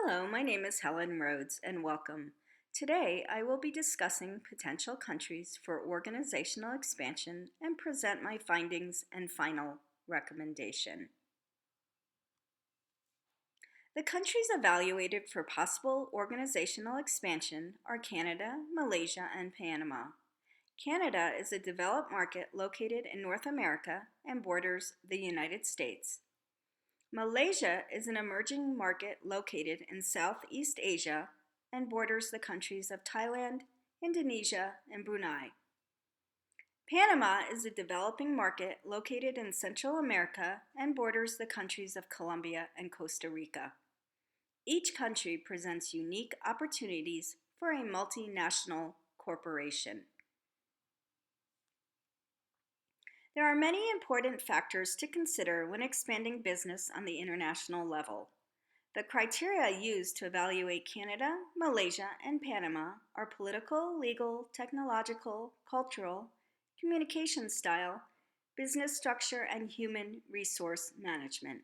Hello, my name is Helen Rhodes and welcome. Today I will be discussing potential countries for organizational expansion and present my findings and final recommendation. The countries evaluated for possible organizational expansion are Canada, Malaysia, and Panama. Canada is a developed market located in North America and borders the United States. Malaysia is an emerging market located in Southeast Asia and borders the countries of Thailand, Indonesia, and Brunei. Panama is a developing market located in Central America and borders the countries of Colombia and Costa Rica. Each country presents unique opportunities for a multinational corporation. There are many important factors to consider when expanding business on the international level. The criteria used to evaluate Canada, Malaysia, and Panama are political, legal, technological, cultural, communication style, business structure, and human resource management.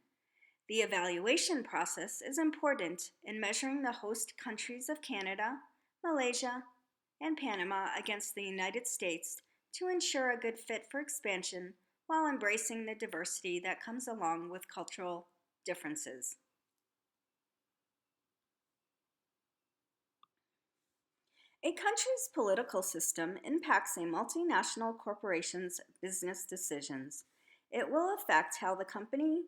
The evaluation process is important in measuring the host countries of Canada, Malaysia, and Panama against the United States to ensure a good fit for expansion while embracing the diversity that comes along with cultural differences. A country's political system impacts a multinational corporation's business decisions. It will affect how the company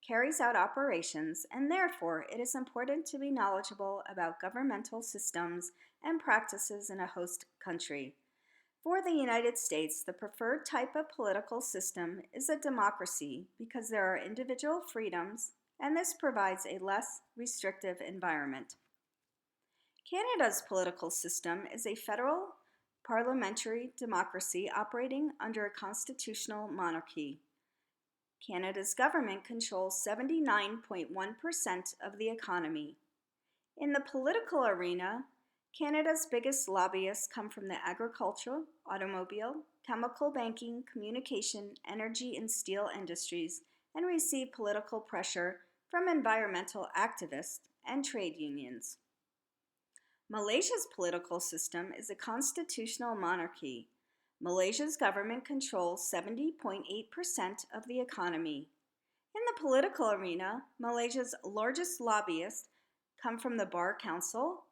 carries out operations, and therefore it is important to be knowledgeable about governmental systems and practices in a host country. For the United States, the preferred type of political system is a democracy because there are individual freedoms, and this provides a less restrictive environment. Canada's political system is a federal parliamentary democracy operating under a constitutional monarchy. Canada's government controls 79.1% of the economy. In the political arena, Canada's biggest lobbyists come from the agricultural, automobile, chemical, banking, communication, energy, and steel industries and receive political pressure from environmental activists and trade unions. Malaysia's political system is a constitutional monarchy. Malaysia's government controls 70.8% of the economy. In the political arena, Malaysia's largest lobbyists come from the Bar Council,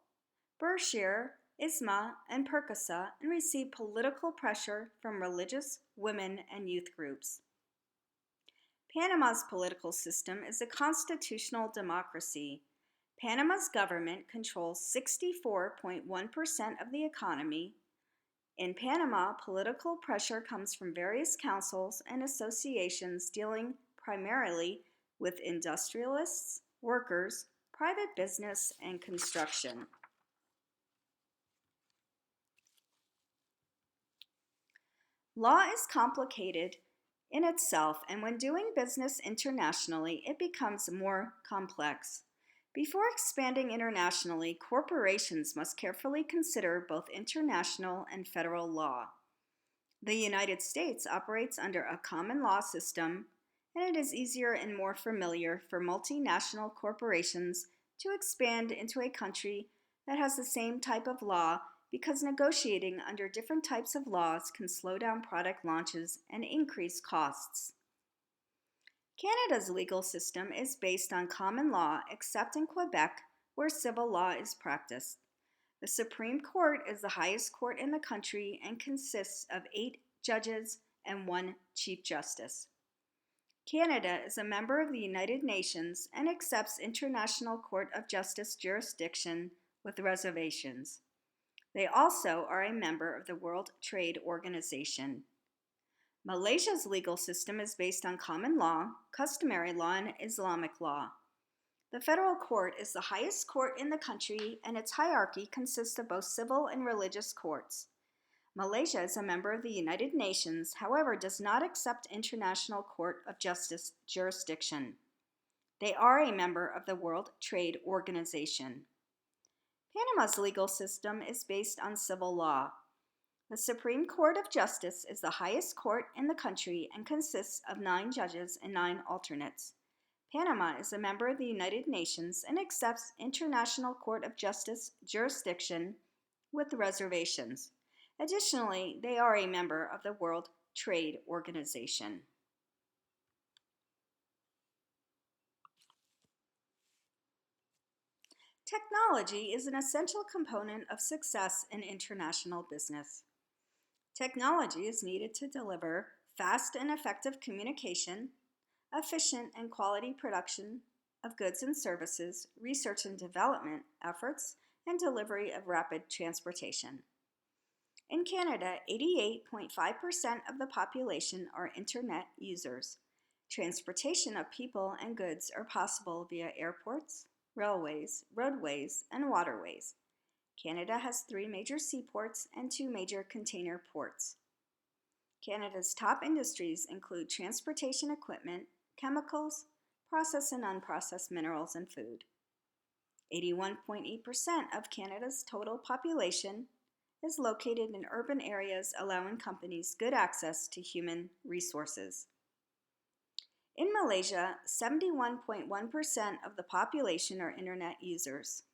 Berkshire, ISMA, and Perkasa and receive political pressure from religious, women, and youth groups. Panama's political system is a constitutional democracy. Panama's government controls 64.1% of the economy. In Panama, political pressure comes from various councils and associations dealing primarily with industrialists, workers, private business, and construction. Law is complicated in itself, and when doing business internationally, it becomes more complex. Before expanding internationally, corporations must carefully consider both international and federal law. The United States operates under a common law system, and it is easier and more familiar for multinational corporations to expand into a country that has the same type of law because negotiating under different types of laws can slow down product launches and increase costs. Canada's legal system is based on common law except in Quebec, where civil law is practiced. The Supreme Court is the highest court in the country and consists of 8 judges and 1 Chief Justice. Canada is a member of the United Nations and accepts International Court of Justice jurisdiction with reservations. They also are a member of the World Trade Organization. Malaysia's legal system is based on common law, customary law, and Islamic law. The federal court is the highest court in the country, and its hierarchy consists of both civil and religious courts. Malaysia is a member of the United Nations, however, does not accept International Court of Justice jurisdiction. They are a member of the World Trade Organization. Panama's legal system is based on civil law. The Supreme Court of Justice is the highest court in the country and consists of 9 judges and 9 alternates. Panama is a member of the United Nations and accepts International Court of Justice jurisdiction with reservations. Additionally, they are a member of the World Trade Organization. Technology is an essential component of success in international business. Technology is needed to deliver fast and effective communication, efficient and quality production of goods and services, research and development efforts, and delivery of rapid transportation. In Canada, 88.5% of the population are internet users. Transportation of people and goods are possible via airports, railways, roadways, and waterways. Canada has 3 major seaports and 2 major container ports. Canada's top industries include transportation equipment, chemicals, processed and unprocessed minerals, and food. 81.8% of Canada's total population is located in urban areas, allowing companies good access to human resources. In Malaysia, 71.1% of the population are internet users.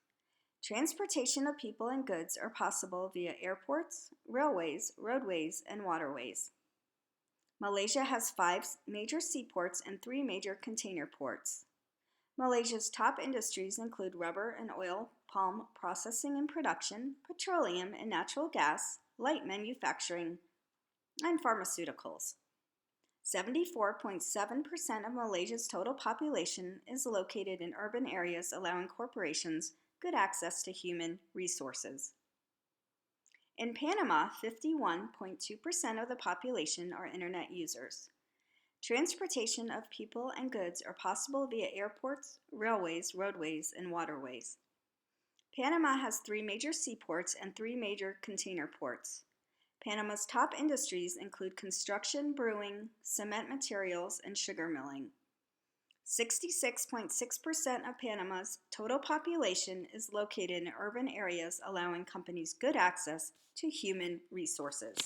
Transportation of people and goods are possible via airports, railways, roadways, and waterways. Malaysia has 5 major seaports and 3 major container ports. Malaysia's top industries include rubber and oil palm processing and production, petroleum and natural gas, light manufacturing, and pharmaceuticals. 74.7% of Malaysia's total population is located in urban areas, allowing corporations good access to human resources. In Panama, 51.2% of the population are internet users. Transportation of people and goods are possible via airports, railways, roadways, and waterways. Panama has 3 major seaports and 3 major container ports. Panama's top industries include construction, brewing, cement materials, and sugar milling. 66.6% of Panama's total population is located in urban areas, allowing companies good access to human resources.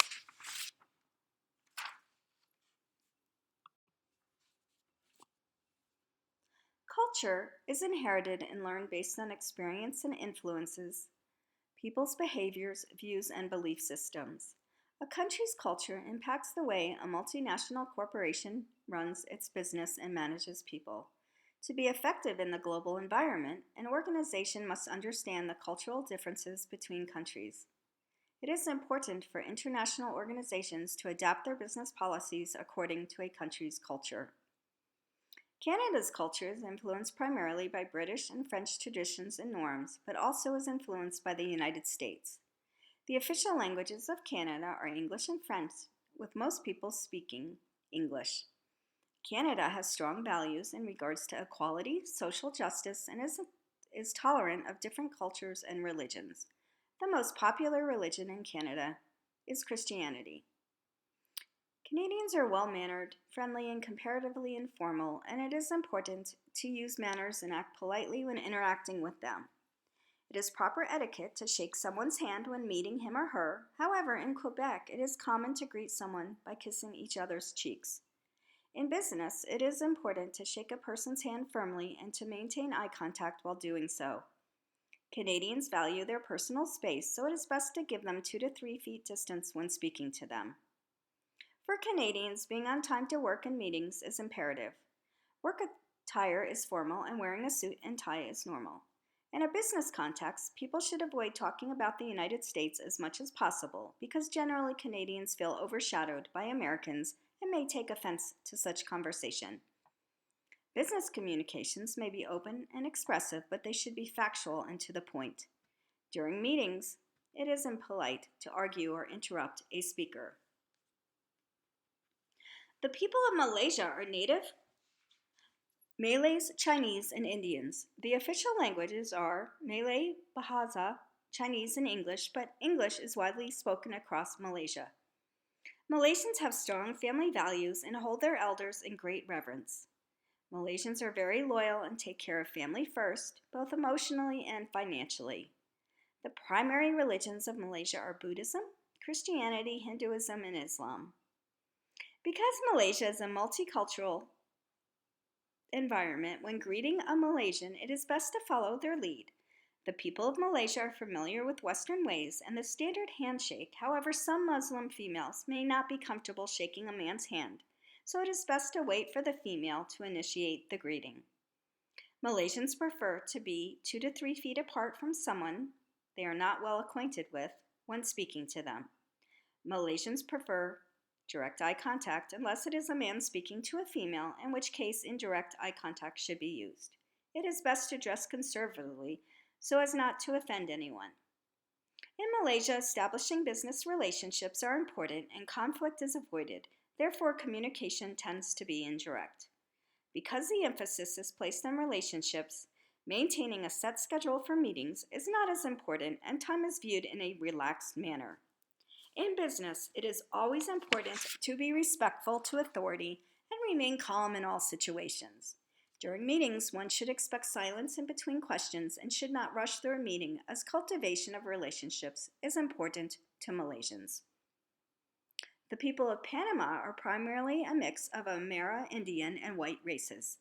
Culture is inherited and learned based on experience and influences people's behaviors, views, and belief systems. A country's culture impacts the way a multinational corporation runs its business and manages people. To be effective in the global environment, an organization must understand the cultural differences between countries. It is important for international organizations to adapt their business policies according to a country's culture. Canada's culture is influenced primarily by British and French traditions and norms, but also is influenced by the United States. The official languages of Canada are English and French, with most people speaking English. Canada has strong values in regards to equality, social justice, and is tolerant of different cultures and religions. The most popular religion in Canada is Christianity. Canadians are well-mannered, friendly, and comparatively informal, and it is important to use manners and act politely when interacting with them. It is proper etiquette to shake someone's hand when meeting him or her. However, in Quebec, it is common to greet someone by kissing each other's cheeks. In business, it is important to shake a person's hand firmly and to maintain eye contact while doing so. Canadians value their personal space, so it is best to give them 2 to 3 feet distance when speaking to them. For Canadians, being on time to work and meetings is imperative. Work attire is formal and wearing a suit and tie is normal. In a business context, people should avoid talking about the United States as much as possible because generally Canadians feel overshadowed by Americans and may take offense to such conversation. Business communications may be open and expressive, but they should be factual and to the point. During meetings, it is impolite to argue or interrupt a speaker. The people of Malaysia are native Malays, Chinese, and Indians. The official languages are Malay, Bahasa, Chinese, and English, but English is widely spoken across Malaysia. Malaysians have strong family values and hold their elders in great reverence. Malaysians are very loyal and take care of family first, both emotionally and financially. The primary religions of Malaysia are Buddhism, Christianity, Hinduism, and Islam. Because Malaysia is a multicultural environment, when greeting a Malaysian, it is best to follow their lead. The people of Malaysia are familiar with Western ways and the standard handshake. However, some Muslim females may not be comfortable shaking a man's hand, so it is best to wait for the female to initiate the greeting. Malaysians prefer to be 2 to 3 feet apart from someone they are not well acquainted with when speaking to them. Malaysians prefer direct eye contact unless it is a man speaking to a female, in which case indirect eye contact should be used. It is best to dress conservatively so as not to offend anyone. In Malaysia, establishing business relationships are important and conflict is avoided. Therefore, communication tends to be indirect. Because the emphasis is placed on relationships, maintaining a set schedule for meetings is not as important and time is viewed in a relaxed manner. In business, it is always important to be respectful to authority and remain calm in all situations. During meetings, one should expect silence in between questions and should not rush through a meeting, as cultivation of relationships is important to Malaysians. The people of Panama are primarily a mix of Amerindian and white races.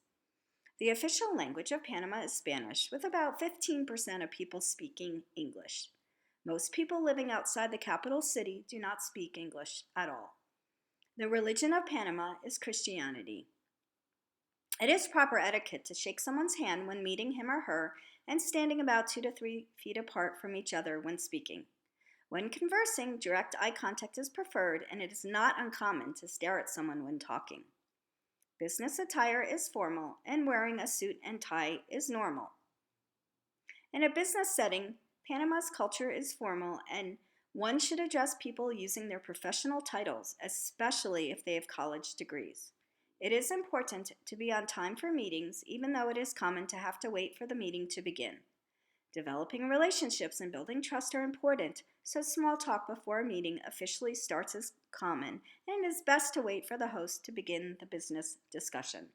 The official language of Panama is Spanish, with about 15% of people speaking English. Most people living outside the capital city do not speak English at all. The religion of Panama is Christianity. It is proper etiquette to shake someone's hand when meeting him or her and standing about 2 to 3 feet apart from each other when speaking. When conversing, direct eye contact is preferred, and it is not uncommon to stare at someone when talking. Business attire is formal, and wearing a suit and tie is normal. In a business setting, Panama's culture is formal, and one should address people using their professional titles, especially if they have college degrees. It is important to be on time for meetings, even though it is common to have to wait for the meeting to begin. Developing relationships and building trust are important, so small talk before a meeting officially starts is common, and it is best to wait for the host to begin the business discussion.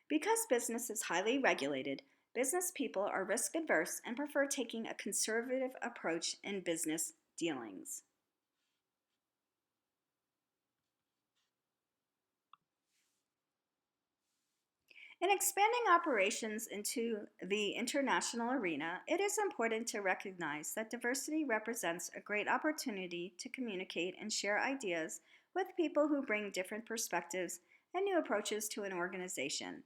Because business is highly regulated, business people are risk adverse and prefer taking a conservative approach in business dealings. In expanding operations into the international arena, it is important to recognize that diversity represents a great opportunity to communicate and share ideas with people who bring different perspectives and new approaches to an organization.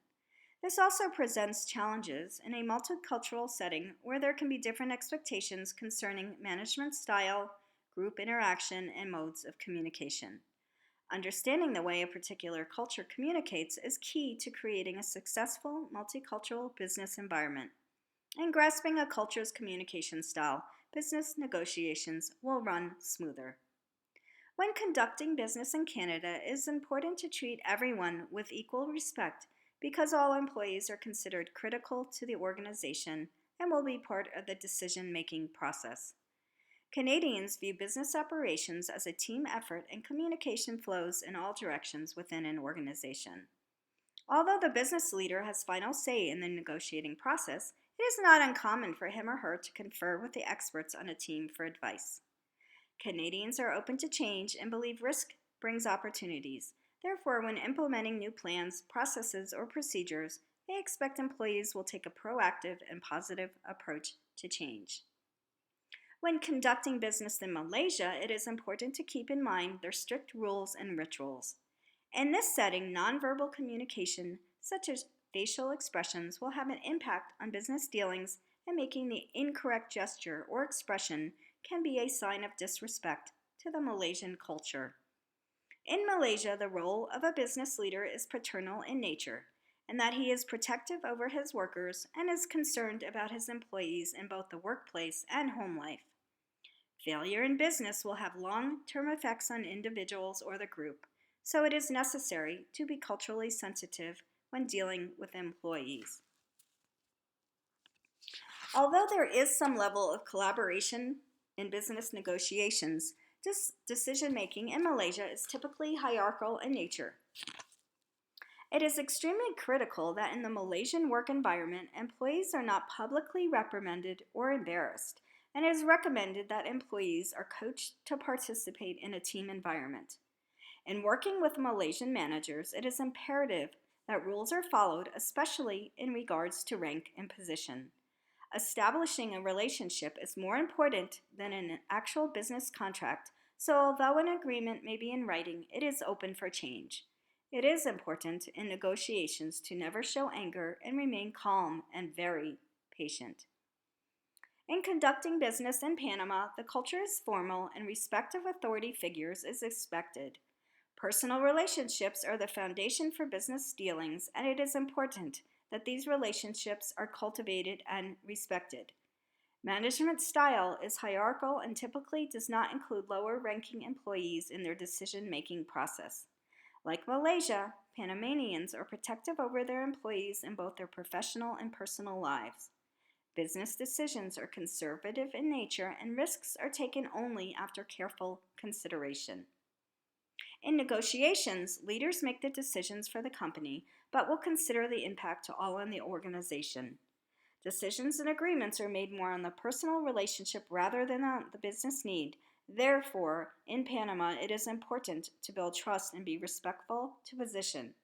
This also presents challenges in a multicultural setting where there can be different expectations concerning management style, group interaction, and modes of communication. Understanding the way a particular culture communicates is key to creating a successful multicultural business environment. And grasping a culture's communication style, business negotiations will run smoother. When conducting business in Canada, it is important to treat everyone with equal respect because all employees are considered critical to the organization and will be part of the decision-making process. Canadians view business operations as a team effort and communication flows in all directions within an organization. Although the business leader has final say in the negotiating process, it is not uncommon for him or her to confer with the experts on a team for advice. Canadians are open to change and believe risk brings opportunities. Therefore, when implementing new plans, processes, or procedures, they expect employees will take a proactive and positive approach to change. When conducting business in Malaysia, it is important to keep in mind their strict rules and rituals. In this setting, nonverbal communication, such as facial expressions, will have an impact on business dealings, and making the incorrect gesture or expression can be a sign of disrespect to the Malaysian culture. In Malaysia, the role of a business leader is paternal in nature, and that he is protective over his workers and is concerned about his employees in both the workplace and home life. Failure in business will have long-term effects on individuals or the group, so it is necessary to be culturally sensitive when dealing with employees. Although there is some level of collaboration in business negotiations, decision-making in Malaysia is typically hierarchical in nature. It is extremely critical that in the Malaysian work environment, employees are not publicly reprimanded or embarrassed, and it is recommended that employees are coached to participate in a team environment. In working with Malaysian managers, it is imperative that rules are followed, especially in regards to rank and position. Establishing a relationship is more important than an actual business contract, so although an agreement may be in writing, it is open for change. It is important in negotiations to never show anger and remain calm and very patient. In conducting business in Panama, the culture is formal and respect of authority figures is expected. Personal relationships are the foundation for business dealings, and it is important that these relationships are cultivated and respected. Management style is hierarchical and typically does not include lower ranking employees in their decision making process. Like Malaysia, Panamanians are protective over their employees in both their professional and personal lives. Business decisions are conservative in nature and risks are taken only after careful consideration. In negotiations, leaders make the decisions for the company, but will consider the impact to all in the organization. Decisions and agreements are made more on the personal relationship rather than on the business need. Therefore, in Panama, it is important to build trust and be respectful to position.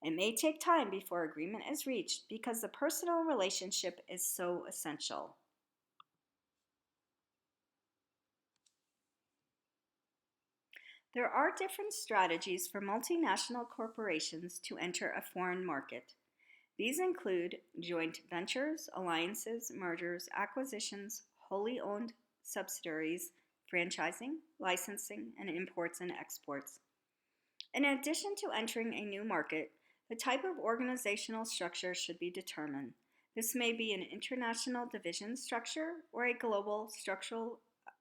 It may take time before agreement is reached because the personal relationship is so essential. There are different strategies for multinational corporations to enter a foreign market. These include joint ventures, alliances, mergers, acquisitions, wholly owned subsidiaries, franchising, licensing, and imports and exports. In addition to entering a new market, the type of organizational structure should be determined. This may be an international division structure or a global structural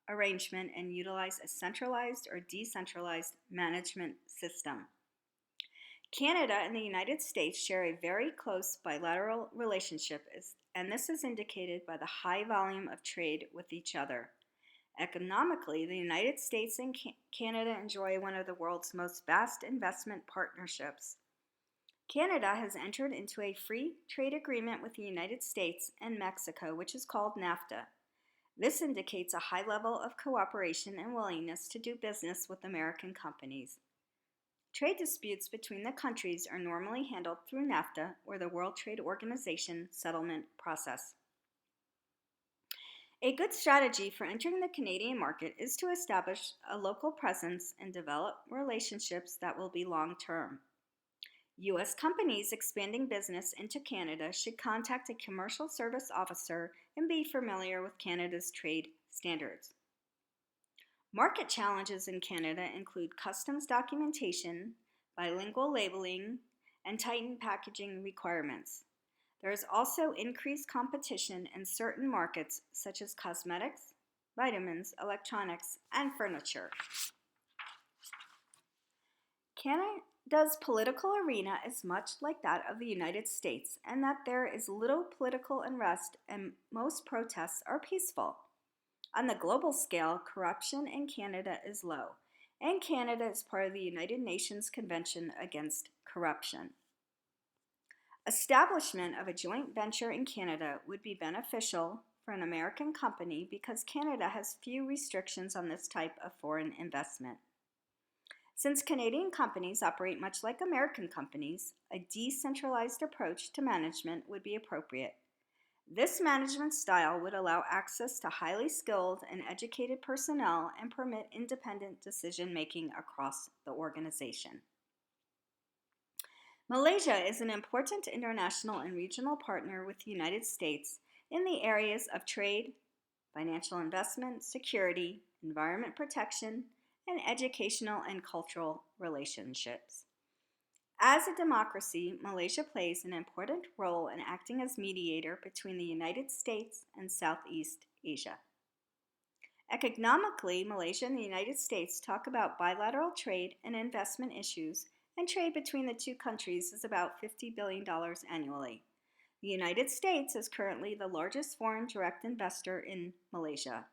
arrangement and utilize a centralized or decentralized management system. Canada and the United States share a very close bilateral relationship, and this is indicated by the high volume of trade with each other. Economically, the United States and Canada enjoy one of the world's most vast investment partnerships. Canada has entered into a free trade agreement with the United States and Mexico, which is called NAFTA. This indicates a high level of cooperation and willingness to do business with American companies. Trade disputes between the countries are normally handled through NAFTA or the World Trade Organization settlement process. A good strategy for entering the Canadian market is to establish a local presence and develop relationships that will be long-term. U.S. companies expanding business into Canada should contact a commercial service officer and be familiar with Canada's trade standards. Market challenges in Canada include customs documentation, bilingual labeling, and tightened packaging requirements. There is also increased competition in certain markets such as cosmetics, vitamins, electronics, and furniture. Canada's political arena is much like that of the United States, and that there is little political unrest and most protests are peaceful. On the global scale, corruption in Canada is low, and Canada is part of the United Nations Convention Against Corruption. Establishment of a joint venture in Canada would be beneficial for an American company because Canada has few restrictions on this type of foreign investment. Since Canadian companies operate much like American companies, a decentralized approach to management would be appropriate. This management style would allow access to highly skilled and educated personnel and permit independent decision-making across the organization. Malaysia is an important international and regional partner with the United States in the areas of trade, financial investment, security, environment protection, and educational and cultural relationships. As a democracy, Malaysia plays an important role in acting as mediator between the United States and Southeast Asia. Economically, Malaysia and the United States talk about bilateral trade and investment issues, and trade between the two countries is about $50 billion annually. The United States is currently the largest foreign direct investor in Malaysia.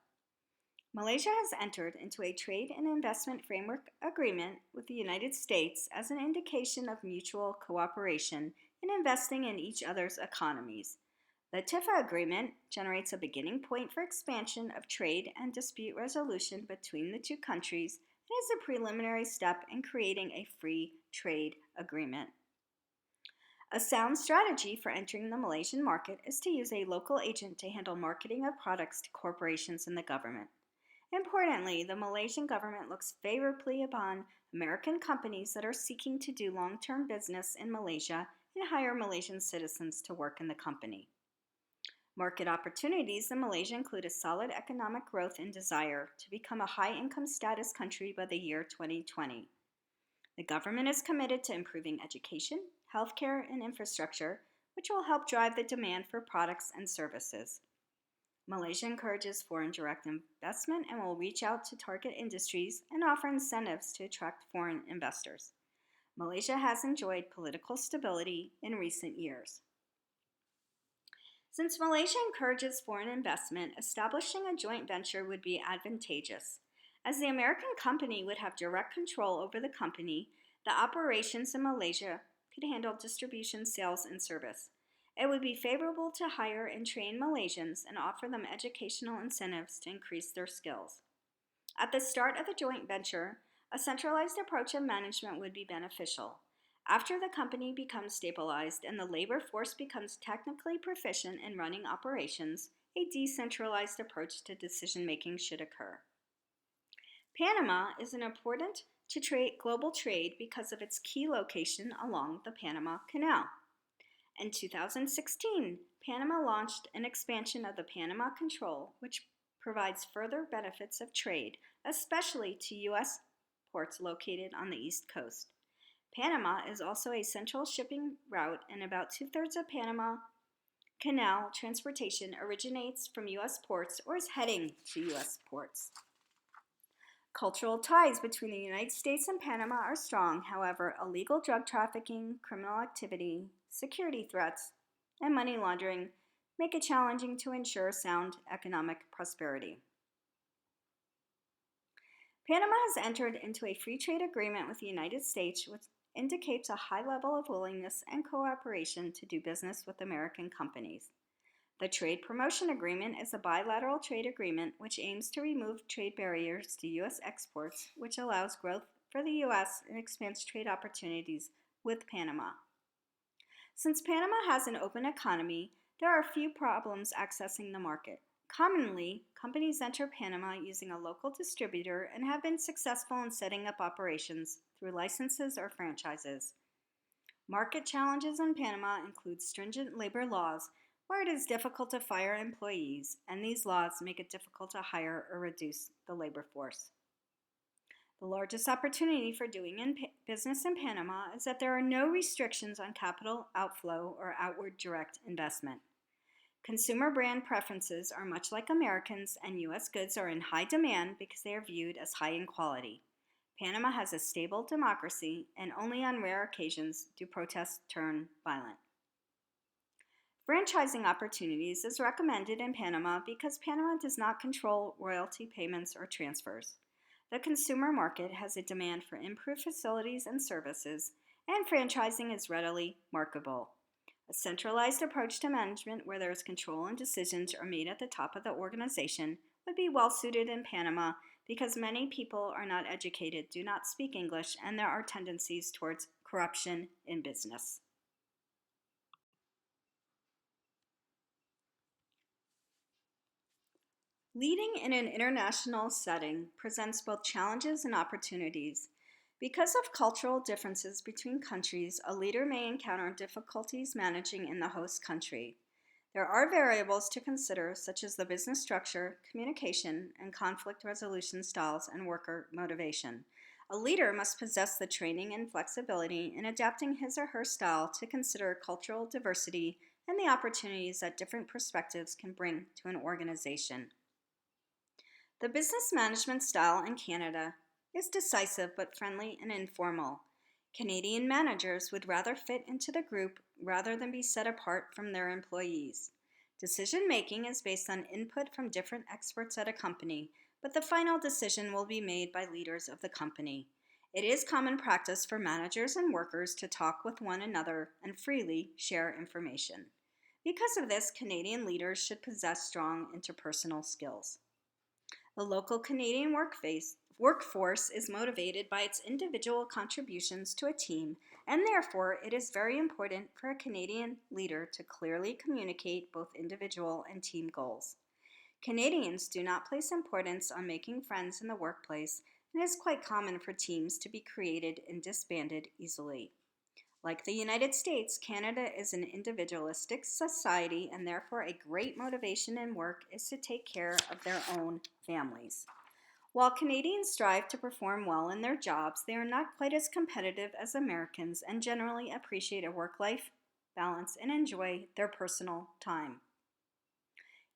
Malaysia has entered into a trade and investment framework agreement with the United States as an indication of mutual cooperation in investing in each other's economies. The TIFA agreement generates a beginning point for expansion of trade and dispute resolution between the two countries and is a preliminary step in creating a free trade agreement. A sound strategy for entering the Malaysian market is to use a local agent to handle marketing of products to corporations and the government. Importantly, the Malaysian government looks favorably upon American companies that are seeking to do long-term business in Malaysia and hire Malaysian citizens to work in the company. Market opportunities in Malaysia include a solid economic growth and desire to become a high-income status country by the year 2020. The government is committed to improving education, healthcare, and infrastructure, which will help drive the demand for products and services. Malaysia encourages foreign direct investment and will reach out to target industries and offer incentives to attract foreign investors. Malaysia has enjoyed political stability in recent years. Since Malaysia encourages foreign investment, establishing a joint venture would be advantageous. As the American company would have direct control over the company, the operations in Malaysia could handle distribution, sales, and service. It would be favorable to hire and train Malaysians and offer them educational incentives to increase their skills. At the start of the joint venture, a centralized approach of management would be beneficial. After the company becomes stabilized and the labor force becomes technically proficient in running operations, a decentralized approach to decision-making should occur. Panama is important to global trade because of its key location along the Panama Canal. In 2016, Panama launched an expansion of the Panama Control, which provides further benefits of trade, especially to U.S. ports located on the East Coast. Panama is also a central shipping route, and about two-thirds of Panama Canal transportation originates from U.S. ports or is heading to U.S. ports. Cultural ties between the United States and Panama are strong. However, illegal drug trafficking, criminal activity, security threats, and money laundering make it challenging to ensure sound economic prosperity. Panama has entered into a free trade agreement with the United States, which indicates a high level of willingness and cooperation to do business with American companies. The Trade Promotion Agreement is a bilateral trade agreement which aims to remove trade barriers to U.S. exports, which allows growth for the U.S. and expands trade opportunities with Panama. Since Panama has an open economy, there are few problems accessing the market. Commonly, companies enter Panama using a local distributor and have been successful in setting up operations through licenses or franchises. Market challenges in Panama include stringent labor laws, where it is difficult to fire employees, and these laws make it difficult to hire or reduce the labor force. The largest opportunity for doing business in Panama is that there are no restrictions on capital outflow or outward direct investment. Consumer brand preferences are much like Americans, and U.S. goods are in high demand because they are viewed as high in quality. Panama has a stable democracy, and only on rare occasions do protests turn violent. Franchising opportunities is recommended in Panama because Panama does not control royalty payments or transfers. The consumer market has a demand for improved facilities and services, and franchising is readily marketable. A centralized approach to management where there is control and decisions are made at the top of the organization would be well suited in Panama because many people are not educated, do not speak English, and there are tendencies towards corruption in business. Leading in an international setting presents both challenges and opportunities. Because of cultural differences between countries, a leader may encounter difficulties managing in the host country. There are variables to consider, such as the business structure, communication, and conflict resolution styles and worker motivation. A leader must possess the training and flexibility in adapting his or her style to consider cultural diversity and the opportunities that different perspectives can bring to an organization. The business management style in Canada is decisive but friendly and informal. Canadian managers would rather fit into the group rather than be set apart from their employees. Decision-making is based on input from different experts at a company, but the final decision will be made by leaders of the company. It is common practice for managers and workers to talk with one another and freely share information. Because of this, Canadian leaders should possess strong interpersonal skills. The local Canadian workforce workforce is motivated by its individual contributions to a team, and therefore it is very important for a Canadian leader to clearly communicate both individual and team goals. Canadians do not place importance on making friends in the workplace, and it is quite common for teams to be created and disbanded easily. Like the United States, Canada is an individualistic society, and therefore a great motivation in work is to take care of their own families. While Canadians strive to perform well in their jobs, they are not quite as competitive as Americans and generally appreciate a work-life balance and enjoy their personal time.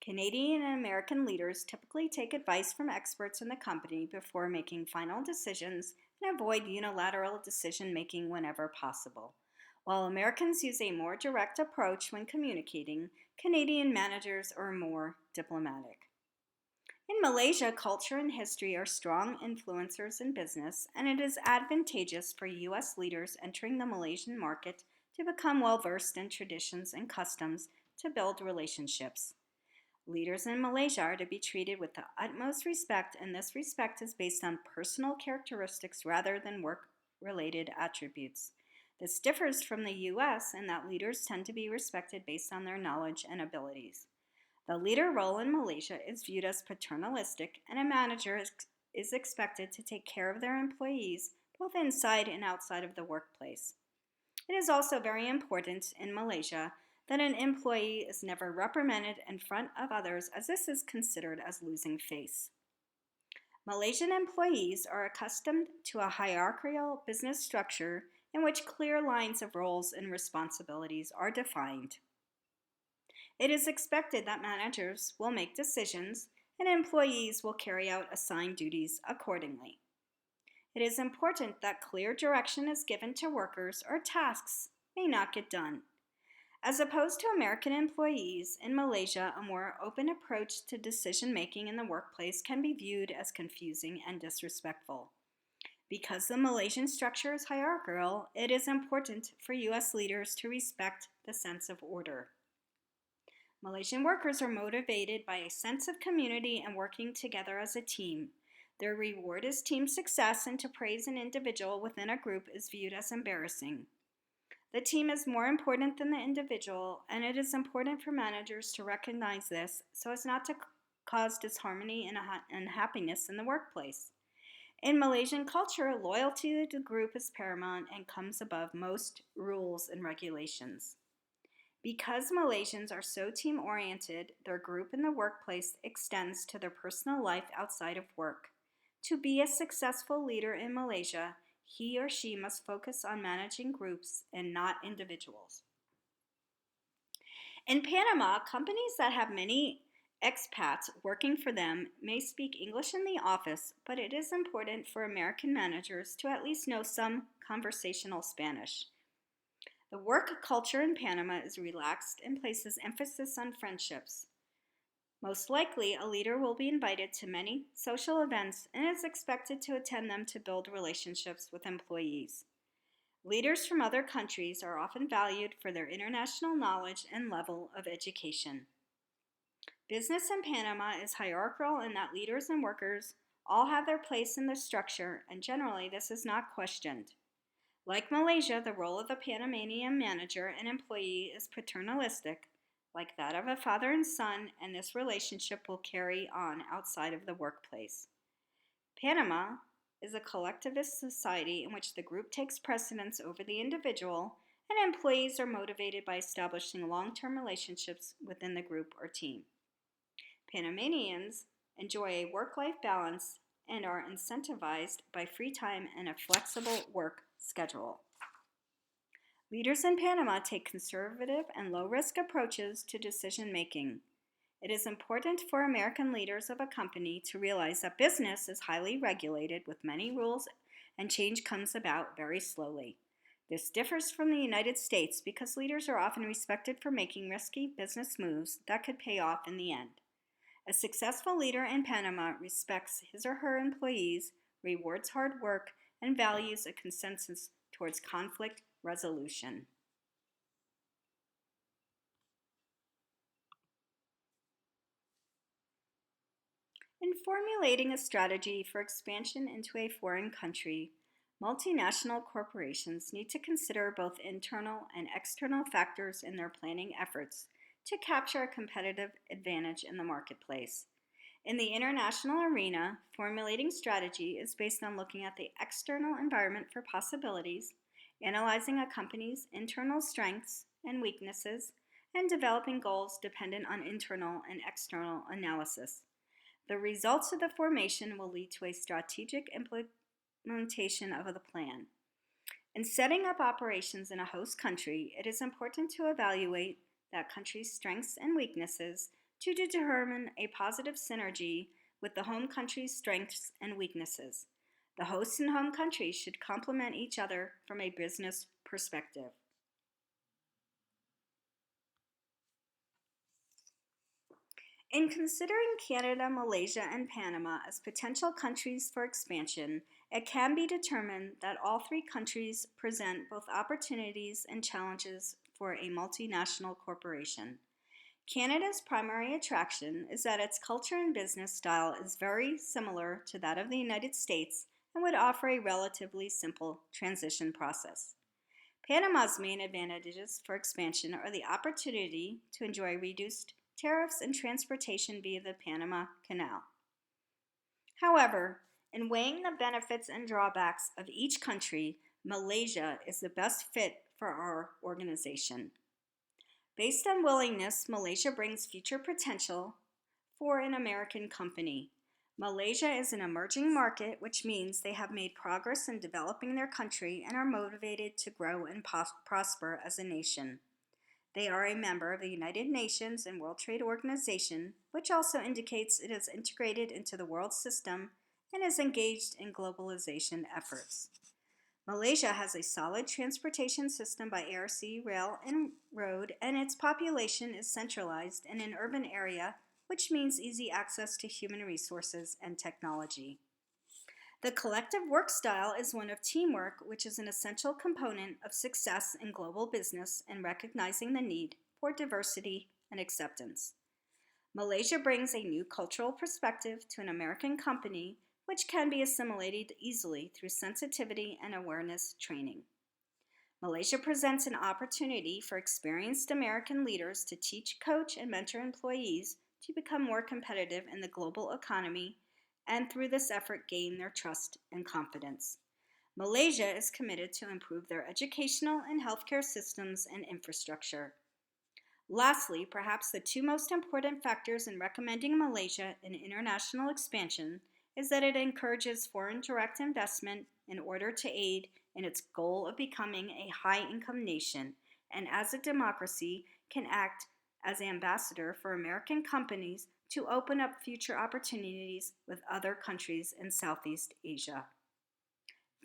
Canadian and American leaders typically take advice from experts in the company before making final decisions and avoid unilateral decision making whenever possible. While Americans use a more direct approach when communicating, Canadian managers are more diplomatic. In Malaysia, culture and history are strong influencers in business, and it is advantageous for U.S. leaders entering the Malaysian market to become well versed in traditions and customs to build relationships. Leaders in Malaysia are to be treated with the utmost respect, and this respect is based on personal characteristics rather than work-related attributes. This differs from the U.S. in that leaders tend to be respected based on their knowledge and abilities. The leader role in Malaysia is viewed as paternalistic, and a manager is expected to take care of their employees both inside and outside of the workplace. It is also very important in Malaysia that an employee is never reprimanded in front of others, as this is considered as losing face. Malaysian employees are accustomed to a hierarchical business structure in which clear lines of roles and responsibilities are defined. It is expected that managers will make decisions and employees will carry out assigned duties accordingly. It is important that clear direction is given to workers or tasks may not get done. As opposed to American employees, in Malaysia, a more open approach to decision-making in the workplace can be viewed as confusing and disrespectful. Because the Malaysian structure is hierarchical, it is important for U.S. leaders to respect the sense of order. Malaysian workers are motivated by a sense of community and working together as a team. Their reward is team success, and to praise an individual within a group is viewed as embarrassing. The team is more important than the individual, and it is important for managers to recognize this so as not to cause disharmony and unhappiness in the workplace. In Malaysian culture, loyalty to the group is paramount and comes above most rules and regulations. Because Malaysians are so team-oriented, their group in the workplace extends to their personal life outside of work. To be a successful leader in Malaysia, he or she must focus on managing groups and not individuals. In Panama, companies that have many expats working for them may speak English in the office, but it is important for American managers to at least know some conversational Spanish. The work culture in Panama is relaxed and places emphasis on friendships. Most likely, a leader will be invited to many social events and is expected to attend them to build relationships with employees. Leaders from other countries are often valued for their international knowledge and level of education. Business in Panama is hierarchical in that leaders and workers all have their place in the structure, and generally this is not questioned. Like Malaysia, the role of the Panamanian manager and employee is paternalistic, like that of a father and son, and this relationship will carry on outside of the workplace. Panama is a collectivist society in which the group takes precedence over the individual, and employees are motivated by establishing long-term relationships within the group or team. Panamanians enjoy a work-life balance and are incentivized by free time and a flexible work schedule. Leaders in Panama take conservative and low-risk approaches to decision-making. It is important for American leaders of a company to realize that business is highly regulated with many rules and change comes about very slowly. This differs from the United States because leaders are often respected for making risky business moves that could pay off in the end. A successful leader in Panama respects his or her employees, rewards hard work, and values a consensus towards conflict resolution. And formulating a strategy for expansion into a foreign country, multinational corporations need to consider both internal and external factors in their planning efforts to capture a competitive advantage in the marketplace. In the international arena, formulating strategy is based on looking at the external environment for possibilities, analyzing a company's internal strengths and weaknesses, and developing goals dependent on internal and external analysis. The results of the formation will lead to a strategic implementation of the plan. In setting up operations in a host country, it is important to evaluate that country's strengths and weaknesses to determine a positive synergy with the home country's strengths and weaknesses. The host and home countries should complement each other from a business perspective. In considering Canada, Malaysia, and Panama as potential countries for expansion, it can be determined that all three countries present both opportunities and challenges for a multinational corporation. Canada's primary attraction is that its culture and business style is very similar to that of the United States and would offer a relatively simple transition process. Panama's main advantages for expansion are the opportunity to enjoy reduced tariffs and transportation via the Panama Canal. However, in weighing the benefits and drawbacks of each country, Malaysia is the best fit for our organization. Based on willingness, Malaysia brings future potential for an American company. Malaysia is an emerging market, which means they have made progress in developing their country and are motivated to grow and prosper as a nation. They are a member of the United Nations and World Trade Organization, which also indicates it is integrated into the world system and is engaged in globalization efforts. Malaysia has a solid transportation system by air, sea, rail, and road, and its population is centralized in an urban area, which means easy access to human resources and technology. The collective work style is one of teamwork, which is an essential component of success in global business and recognizing the need for diversity and acceptance. Malaysia brings a new cultural perspective to an American company, which can be assimilated easily through sensitivity and awareness training. Malaysia presents an opportunity for experienced American leaders to teach, coach, and mentor employees to become more competitive in the global economy and through this effort gain their trust and confidence. Malaysia is committed to improve their educational and healthcare systems and infrastructure. Lastly, perhaps the two most important factors in recommending Malaysia in international expansion is that it encourages foreign direct investment in order to aid in its goal of becoming a high-income nation, and as a democracy can act as ambassador for American companies to open up future opportunities with other countries in Southeast Asia.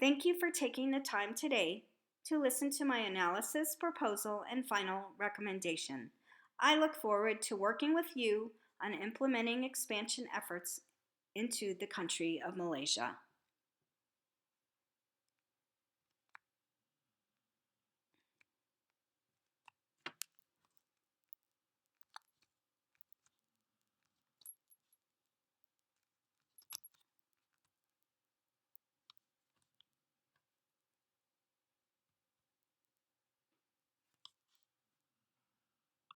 Thank you for taking the time today to listen to my analysis, proposal, and final recommendation. I look forward to working with you on implementing expansion efforts into the country of Malaysia.